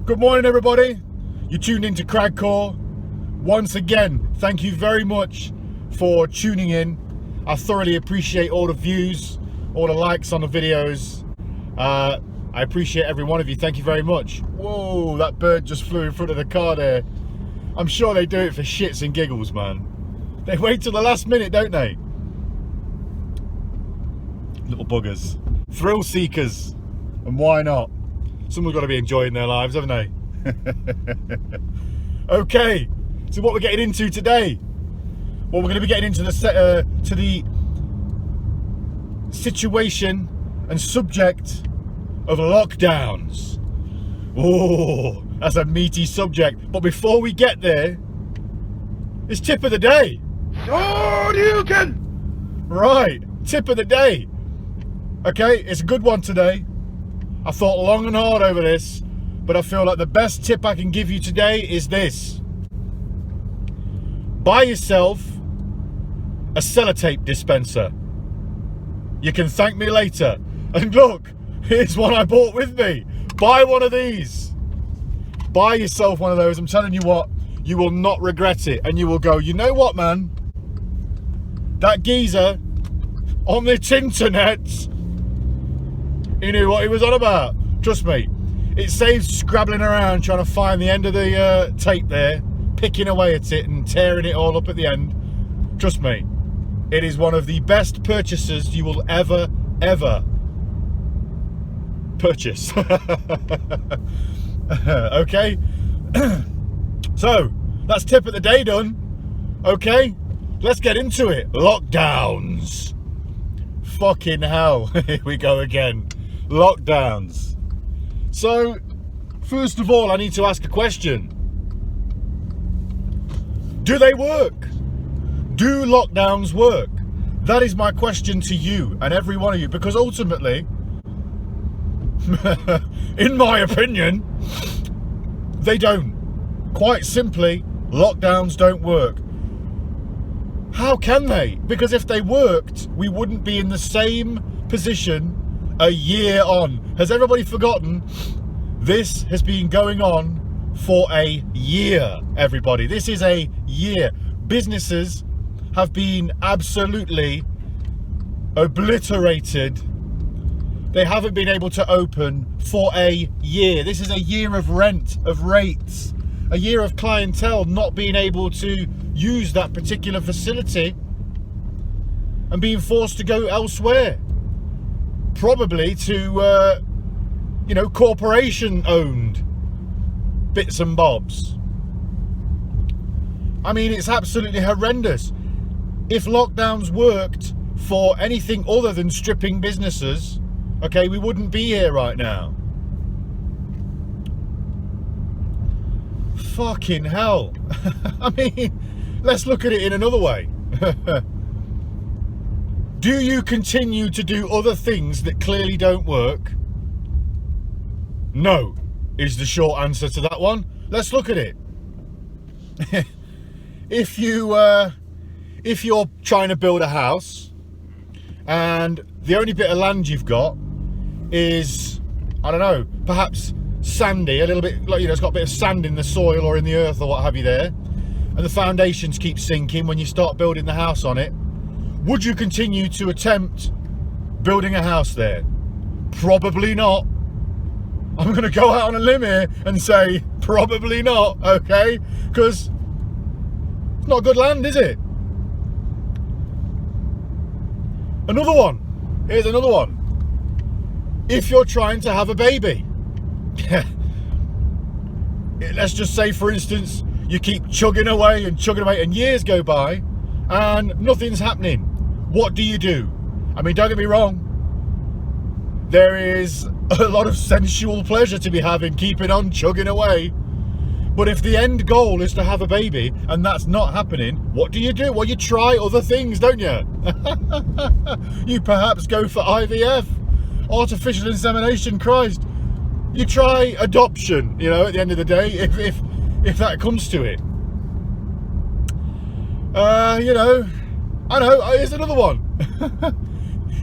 Good morning, everybody. You tuned into Cragcore. Once again, thank you very much for tuning in. I thoroughly appreciate all the views, all the likes on the videos. I appreciate every one of you. Thank you very much. Whoa, that bird just flew in front of the car there. I'm sure they do it for shits and giggles, man. They wait till the last minute, don't they? Little buggers. Thrill seekers. And why not? Someone's got to be enjoying their lives, haven't they? Okay, so what we're getting into today? Well, we're going to be getting into the situation and subject of lockdowns. Oh, that's a meaty subject. But before we get there, it's tip of the day. Oh, you can! Right, tip of the day. Okay, it's a good one today. I thought long and hard over this, but I feel like the best tip I can give you today is this. Buy yourself a sellotape dispenser. You can thank me later. And look, here's one I bought with me. Buy one of these. Buy yourself one of those. I'm telling you what, you will not regret it. And you will go, you know what, man? That geezer on this internet, he knew what he was on about. Trust me, it saves scrabbling around trying to find the end of the tape there, picking away at it and tearing it all up at the end. Trust me, it is one of the best purchases you will ever purchase. Okay, so that's tip of the day done. Okay, let's get into it. Lockdowns. Fucking hell. Here we go again. Lockdowns. So, first of all, I need to ask a question. Do they work? Do lockdowns work? That is my question to you and every one of you, because ultimately, in my opinion, they don't. Quite simply, lockdowns don't work. How can they? Because if they worked, we wouldn't be in the same position a year on. Has everybody forgotten? This has been going on for a year, everybody. This is a year. Businesses have been absolutely obliterated. They haven't been able to open for a year. This is a year of rent, of rates, a year of clientele not being able to use that particular facility and being forced to go elsewhere. Probably to, corporation-owned bits and bobs. I mean, it's absolutely horrendous. If lockdowns worked for anything other than stripping businesses, okay, we wouldn't be here right now. Fucking hell. I mean, let's look at it in another way. Do you continue to do other things that clearly don't work? No, is the short answer to that one. Let's look at it. If you're trying to build a house and the only bit of land you've got is, I don't know, perhaps sandy, a little bit, like, it's got a bit of sand in the soil or in the earth or what have you there, and the foundations keep sinking when you start building the house on it, would you continue to attempt building a house there? Probably not. I'm going to go out on a limb here and say probably not, okay? Because it's not good land, is it? Another one. Here's another one. If you're trying to have a baby, let's just say, for instance, you keep chugging away and years go by and nothing's happening. What do you do? I mean, don't get me wrong, there is a lot of sensual pleasure to be having keeping on chugging away, but if the end goal is to have a baby and that's not happening, what do? Well, you try other things, don't you? You perhaps go for IVF, artificial insemination. Christ, you try adoption, at the end of the day, if that comes to it. I know, here's another one.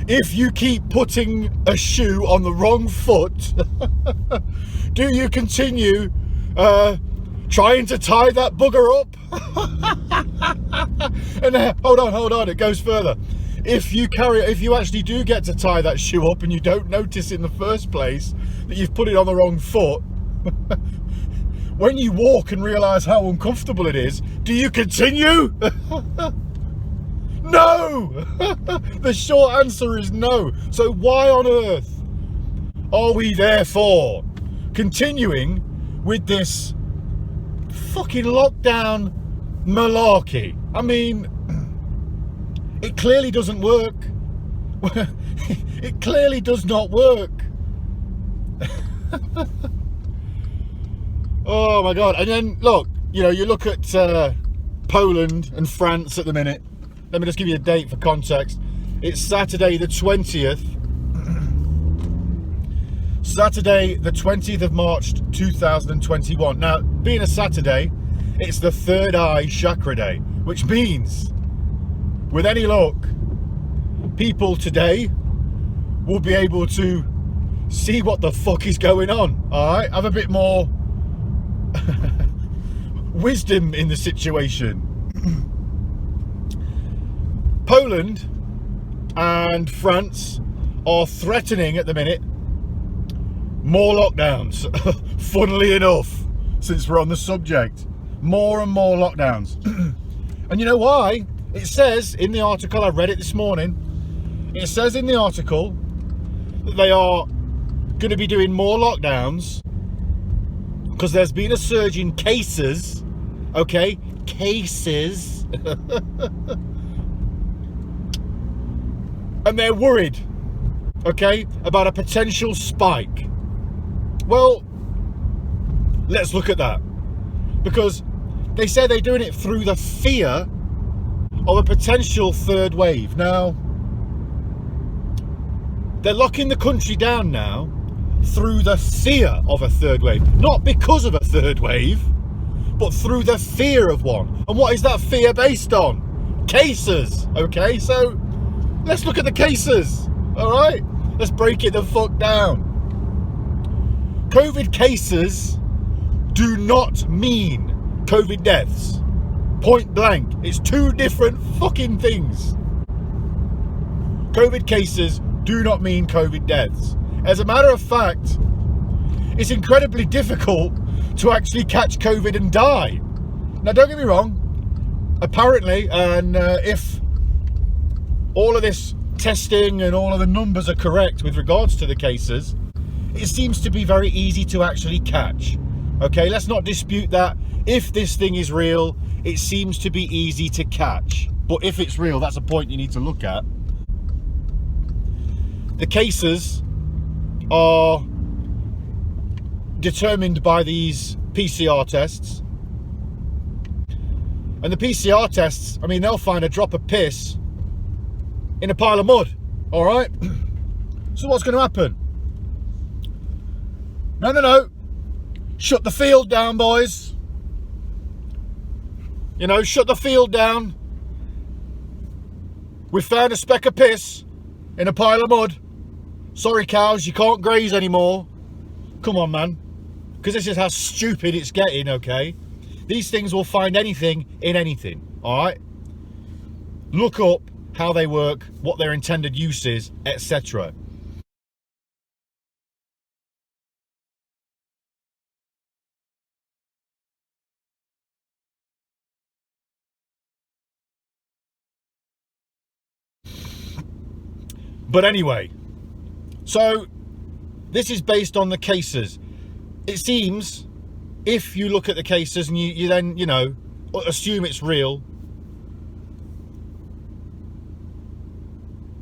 If you keep putting a shoe on the wrong foot, Do you continue trying to tie that bugger up? And hold on, it goes further. If you actually do get to tie that shoe up and you don't notice in the first place that you've put it on the wrong foot, when you walk and realise how uncomfortable it is, do you continue? No! The short answer is no. So why on earth are we therefore continuing with this fucking lockdown malarkey? I mean, it clearly doesn't work. It clearly does not work. Oh my God. And then look, you look at Poland and France at the minute. Let me just give you a date for context. It's Saturday the 20th. Saturday the 20th of March 2021. Now, being a Saturday, it's the third eye chakra day, which means, with any luck, people today will be able to see what the fuck is going on. All right, have a bit more wisdom in the situation. Poland and France are threatening at the minute more lockdowns. Funnily enough, since we're on the subject, more and more lockdowns. And you know why? It says in the article, I read it this morning, it says in the article that they are going to be doing more lockdowns because there's been a surge in cases. Okay, cases. And they're worried, okay, about a potential spike. Well, let's look at that. Because they say they're doing it through the fear of a potential third wave. Now, they're locking the country down now through the fear of a third wave. Not because of a third wave, but through the fear of one. And what is that fear based on? Cases, okay? So, let's look at the cases, all right? Let's break it the fuck down. COVID cases do not mean COVID deaths. Point blank. It's two different fucking things. COVID cases do not mean COVID deaths. As a matter of fact, it's incredibly difficult to actually catch COVID and die. Now, don't get me wrong. Apparently, and if all of this testing and all of the numbers are correct with regards to the cases, it seems to be very easy to actually catch. Okay, let's not dispute that. If this thing is real, it seems to be easy to catch. But if it's real, that's a point you need to look at. The cases are determined by these PCR tests. And the PCR tests, I mean, they'll find a drop of piss in a pile of mud, all right? So what's going to happen? No. Shut the field down, boys. Shut the field down. We found a speck of piss in a pile of mud. Sorry, cows, you can't graze anymore. Come on, man. Because this is how stupid it's getting, okay? These things will find anything in anything, all right? Look up how they work, what their intended use is, etc. But anyway, so this is based on the cases. It seems, if you look at the cases and you then, assume it's real,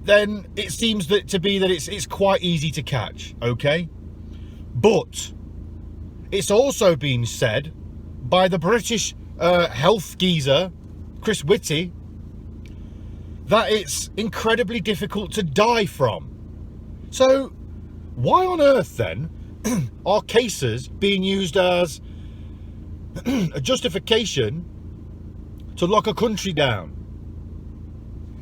then it seems that it's quite easy to catch, okay? But it's also been said by the British health geezer, Chris Whitty, that it's incredibly difficult to die from. So why on earth then are cases being used as a justification to lock a country down?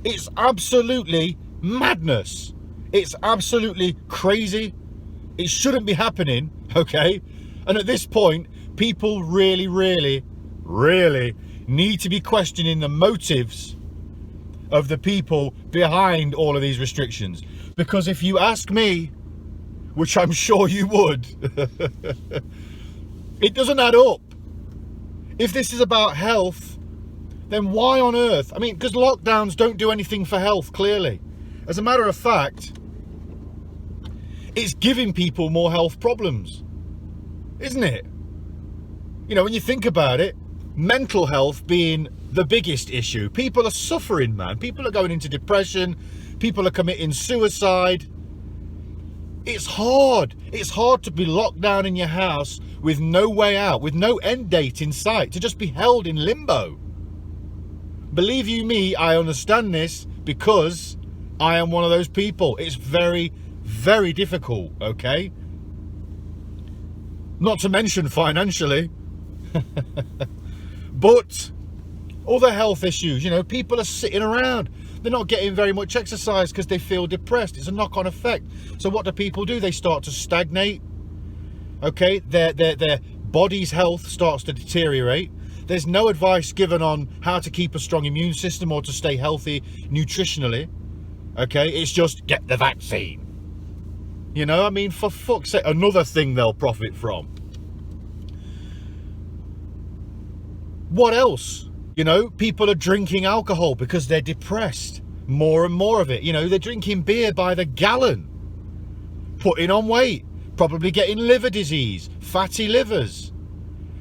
It's absolutely madness. It's absolutely crazy. It shouldn't be happening, okay? And at this point, people really, really, really need to be questioning the motives of the people behind all of these restrictions. Because if you ask me, which I'm sure you would, it doesn't add up. If this is about health, then why on earth? I mean, because lockdowns don't do anything for health, clearly. As a matter of fact, it's giving people more health problems, isn't it? You know, when you think about it, mental health being the biggest issue. People are suffering, man. People are going into depression. People are committing suicide. It's hard. It's hard to be locked down in your house with no way out, with no end date in sight, to just be held in limbo. Believe you me, I understand this because I am one of those people. It's very, very difficult, okay? Not to mention financially. But other health issues, you know, people are sitting around. They're not getting very much exercise because they feel depressed. It's a knock-on effect. So what do people do? They start to stagnate. Okay, their body's health starts to deteriorate. There's no advice given on how to keep a strong immune system or to stay healthy nutritionally. Okay, it's just get the vaccine. You know, I mean, for fuck's sake, another thing they'll profit from. What else? You know, people are drinking alcohol because they're depressed. More and more of it. You know, they're drinking beer by the gallon. Putting on weight. Probably getting liver disease. Fatty livers.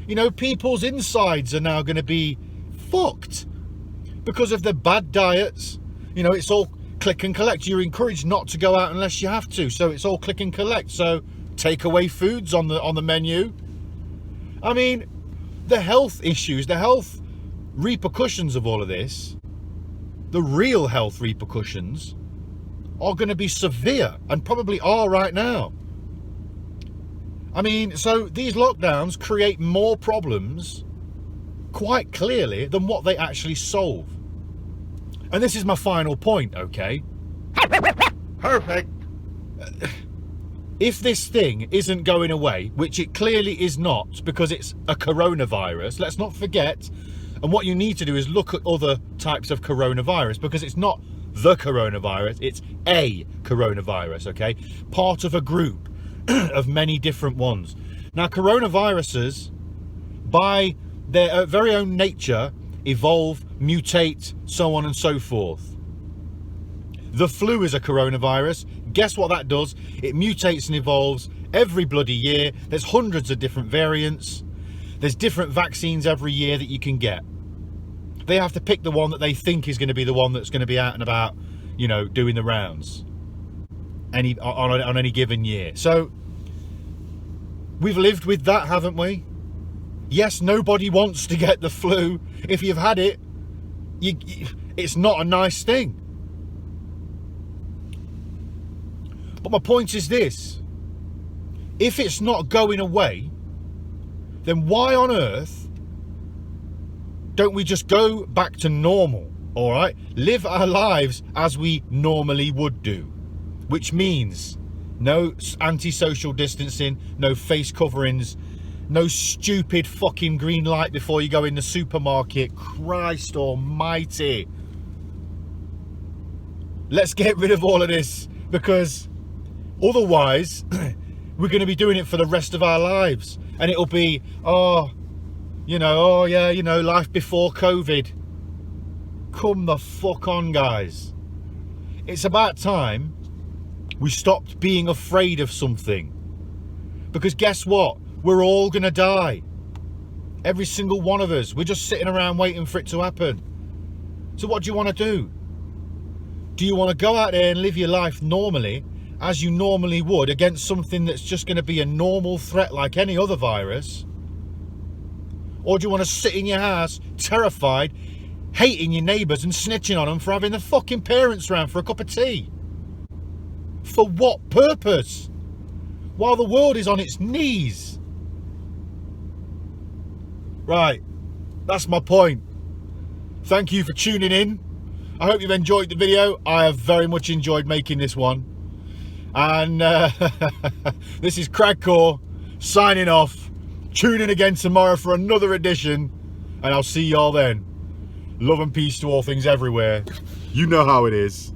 You know, people's insides are now going to be fucked. Because of the bad diets. You know, it's all click and collect. You're encouraged not to go out unless you have to. So it's all click and collect. So takeaway foods on the menu. I mean, the health issues, the health repercussions of all of this, the real health repercussions, are going to be severe and probably are right now. I mean, so these lockdowns create more problems quite clearly than what they actually solve. And this is my final point, okay? Perfect. If this thing isn't going away, which it clearly is not because it's a coronavirus, let's not forget. And what you need to do is look at other types of coronavirus, because it's not the coronavirus, it's a coronavirus, okay? Part of a group of many different ones. Now, coronaviruses, by their very own nature, evolve, mutate, so on and so forth. The flu is a coronavirus. Guess what that does? It mutates and evolves every bloody year. There's hundreds of different variants. There's different vaccines every year that you can get. They have to pick the one that they think is going to be the one that's going to be out and about, you know, doing the rounds on any given year. So we've lived with that, haven't we? Yes, nobody wants to get the flu. If you've had it, it's not a nice thing. But my point is this: if it's not going away, then why on earth don't we just go back to normal? All right, live our lives as we normally would do, which means no anti-social distancing, no face coverings, no stupid fucking green light before you go in the supermarket. Christ almighty. Let's get rid of all of this, because otherwise we're going to be doing it for the rest of our lives. And it'll be, life before COVID. Come the fuck on, guys. It's about time we stopped being afraid of something. Because guess what? We're all going to die. Every single one of us. We're just sitting around waiting for it to happen. So what do you want to do? Do you want to go out there and live your life normally, as you normally would, against something that's just going to be a normal threat like any other virus? Or do you want to sit in your house, terrified, hating your neighbours and snitching on them for having their fucking parents round for a cup of tea? For what purpose? While the world is on its knees. Right, that's my point. Thank you for tuning in. I hope you've enjoyed the video. I have very much enjoyed making this one. And this is Cragcore signing off. Tune in again tomorrow for another edition, and I'll see y'all then. Love and peace to all things everywhere. You know how it is.